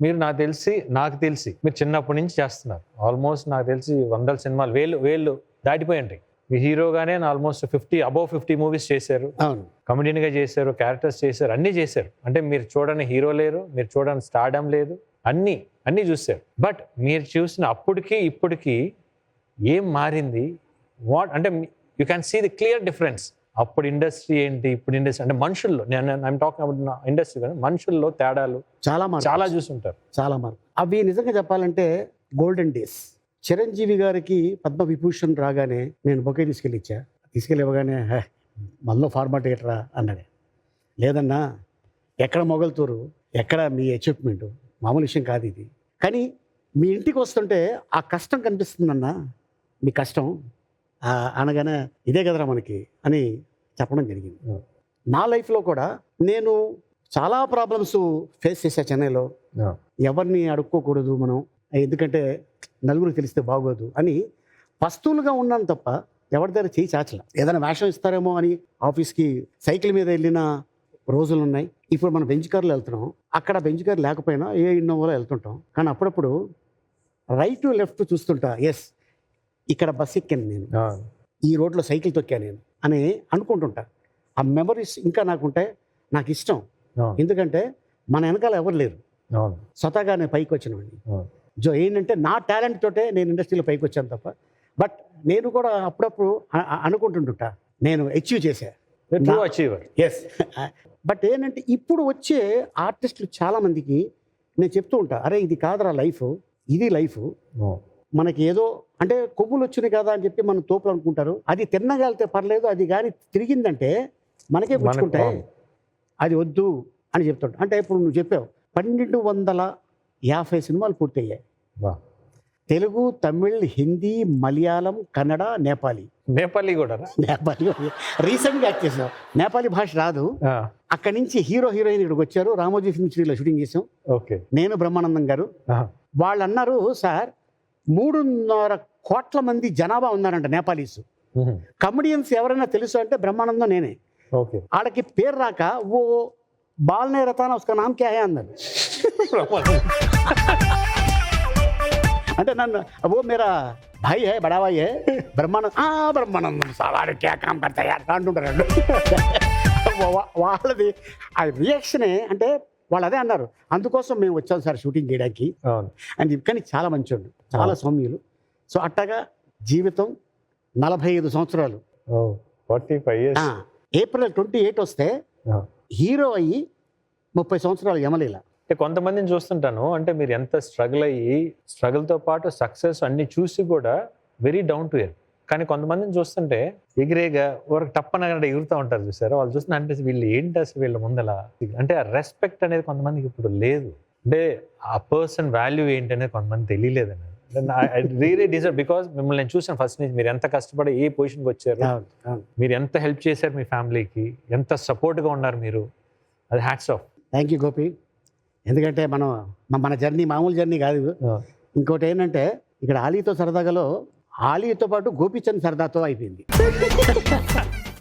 మీరు నాకు తెలిసి మీరు చిన్నప్పటి నుంచి చేస్తున్నారు. ఆల్మోస్ట్ నాకు తెలిసి వందల సినిమాలు వేళ్ళు దాటిపోయి ఉంటాయి. మీ హీరోగానే ఆల్మోస్ట్ 50 మూవీస్ చేశారు. అవును. కమెడియన్గా చేశారు, క్యారెక్టర్స్ చేశారు, అన్నీ చేశారు. అంటే మీరు చూడని హీరో లేరు, మీరు చూడని స్టార్డమ్ లేదు, అన్నీ చూశారు. బట్ మీరు చూసిన అప్పటికి ఇప్పటికి ఏం మారింది? అంటే you can see the clear difference. అప్పుడు ఇండస్ట్రీ ఏంటి, ఇప్పుడు ఇండస్ట్రీ అంటే మనుషుల్లో, ఐఎమ్ టాకింగ్ అబౌట్ ఇండస్ట్రీ కానీ మనుషుల్లో తేడాలు చాలా చూసుంటారు. చాలా మార్పు. అవి నిజంగా చెప్పాలంటే గోల్డెన్ డేస్. చిరంజీవి గారికి పద్మవిభూషణ్ రాగానే నేను బొకే తీసుకెళ్ళి ఇవ్వగానే మనలో ఫార్మాట్ ఏట్రా అన్నాడే. లేదన్నా, ఎక్కడ మొగలుతూరు, ఎక్కడ మీ అచీవ్మెంట్, మామూలు విషయం కాదు ఇది. కానీ మీ ఇంటికి వస్తుంటే ఆ కష్టం కనిపిస్తుందన్నా, మీ కష్టం అనగానే ఇదే కదరా మనకి అని చెప్పడం జరిగింది. నా లైఫ్లో కూడా నేను చాలా ప్రాబ్లమ్స్ ఫేస్ చేశా చెన్నైలో. ఎవరిని అడుక్కోకూడదు మనం, ఎందుకంటే నలుగురికి తెలిస్తే బాగోదు అని పస్తులుగా ఉన్నాను తప్ప ఎవరి దగ్గర చేయి చాచల. ఏదైనా వేషం ఇస్తారేమో అని ఆఫీస్కి సైకిల్ మీద వెళ్ళిన రోజులు ఉన్నాయి. ఇప్పుడు మనం బెంచ్ కార్లో వెళ్తున్నాం, అక్కడ బెంచ్ కార్ లేకపోయినా ఏ ఇన్నోవాలో వెళ్తుంటాం. కానీ అప్పుడప్పుడు రైట్ లెఫ్ట్ చూస్తుంటా, ఎస్ ఇక్కడ బస్ ఎక్కాను నేను, ఈ రోడ్లో సైకిల్ తొక్కాను నేను అని అనుకుంటుంటా. ఆ మెమరీస్ ఇంకా నాకుంటాయి. నాకు ఇష్టం, ఎందుకంటే మన వెనకాల ఎవరు లేరు, స్వతహాగా నేను పైకి వచ్చినవాడిని. ఏంటంటే నా టాలెంట్ తోటే నేను ఇండస్ట్రీలో పైకి వచ్చాను తప్ప. బట్ నేను కూడా అప్పుడప్పుడు అనుకుంటుంటా నేను అచీవ్ చేశా. ఎస్. బట్ ఏంటంటే ఇప్పుడు వచ్చే ఆర్టిస్టులు చాలామందికి నేను చెప్తూ ఉంటా, అరే ఇది కాదురా లైఫ్, ఇది లైఫ్. మనకి ఏదో అంటే కొమ్ములు వచ్చినాయి కదా అని చెప్పి మనం తోపులు అనుకుంటారు. అది తిన్నగలితే పర్లేదు, అది కానీ తిరిగిందంటే మనకే పుచ్చుకుంటాయి, అది వద్దు అని చెప్తుంటా. అంటే ఇప్పుడు నువ్వు చెప్పావు 1250 సినిమాలు పూర్తయ్యాయి. తెలుగు, తమిళ్, హిందీ, మలయాళం, కన్నడ, నేపాలీ కూడా రీసెంట్గా యాక్ట్ చేసాం. నేపాలీ భాష రాదు. అక్కడి నుంచి హీరోయిన్ ఇక్కడికి వచ్చారు. రామోజీ ఫిల్మ్ సిటీలో షూటింగ్ చేసాం. నేను బ్రహ్మానందం గారు. వాళ్ళు అన్నారు, సార్ 3.5 కోట్ల మంది జనాభా ఉన్నారంట నేపాలీస్. కమెడియన్స్ ఎవరైనా తెలుసు అంటే బ్రహ్మానందం నేనే. వాళ్ళకి పేరు రాక ఓ బాల్నే రతానా ఉస్కా నామ్ క్యా హై అన్నారు. అంటే నన్ను ఓ మేరా భాయ్ హై, బడా భాయ్ హై బ్రహ్మానందం సార్ క్యా కామ్ కర్తా యార్ అంటుంటారు. వాళ్ళది ఆ రియాక్షనే, అంటే వాళ్ళు అదే అన్నారు, అందుకోసం మేము వచ్చాం సార్ షూటింగ్ చేయడానికి అని చెప్పి. కానీ చాలా మంచోళ్ళు, చాలా సౌమ్యులు. సో అట్టగా జీవితం 45 సంవత్సరాలు, ఏప్రిల్ 28 వస్తే హీరో అయ్యి 30 సంవత్సరాలు యమలీల. అంటే కొంతమందిని చూస్తుంటాను, అంటే మీరు ఎంత స్ట్రగుల్తో పాటు సక్సెస్ అన్ని చూసి కూడా వెరీ డౌన్ టు ఎర్త్. కానీ కొంతమందిని చూస్తుంటే ఎగిరేగా వరకు టప్పన ఎగురుతూ ఉంటారు చూసారు. వాళ్ళు చూస్తున్నా అంటే వీళ్ళు ఏంటి అసలు వీళ్ళ ముందల, అంటే ఆ రెస్పెక్ట్ అనేది కొంతమందికి ఇప్పుడు లేదు. అంటే ఆ పర్సన్ వాల్యూ ఏంటి అనేది కొంతమంది తెలియలేదని. ఐ రియలీ డిజర్వ్, బికాస్ మిమ్మల్ని నేను చూసాను ఫస్ట్ నుంచి. మీరు ఎంత కష్టపడి ఏ పొజిషన్కి వచ్చారు, మీరు ఎంత హెల్ప్ చేశారు మీ ఫ్యామిలీకి, ఎంత సపోర్ట్గా ఉన్నారు మీరు, అది hats off. Thank you Gopi. ఎందుకంటే మన జర్నీ మామూలు జర్నీ కాదు. ఇంకోటి ఏంటంటే ఇక్కడ ఆలీతో సరదాగాలో ఆలీతో పాటు గోపీచంద్ సరదాతో అయిపోయింది.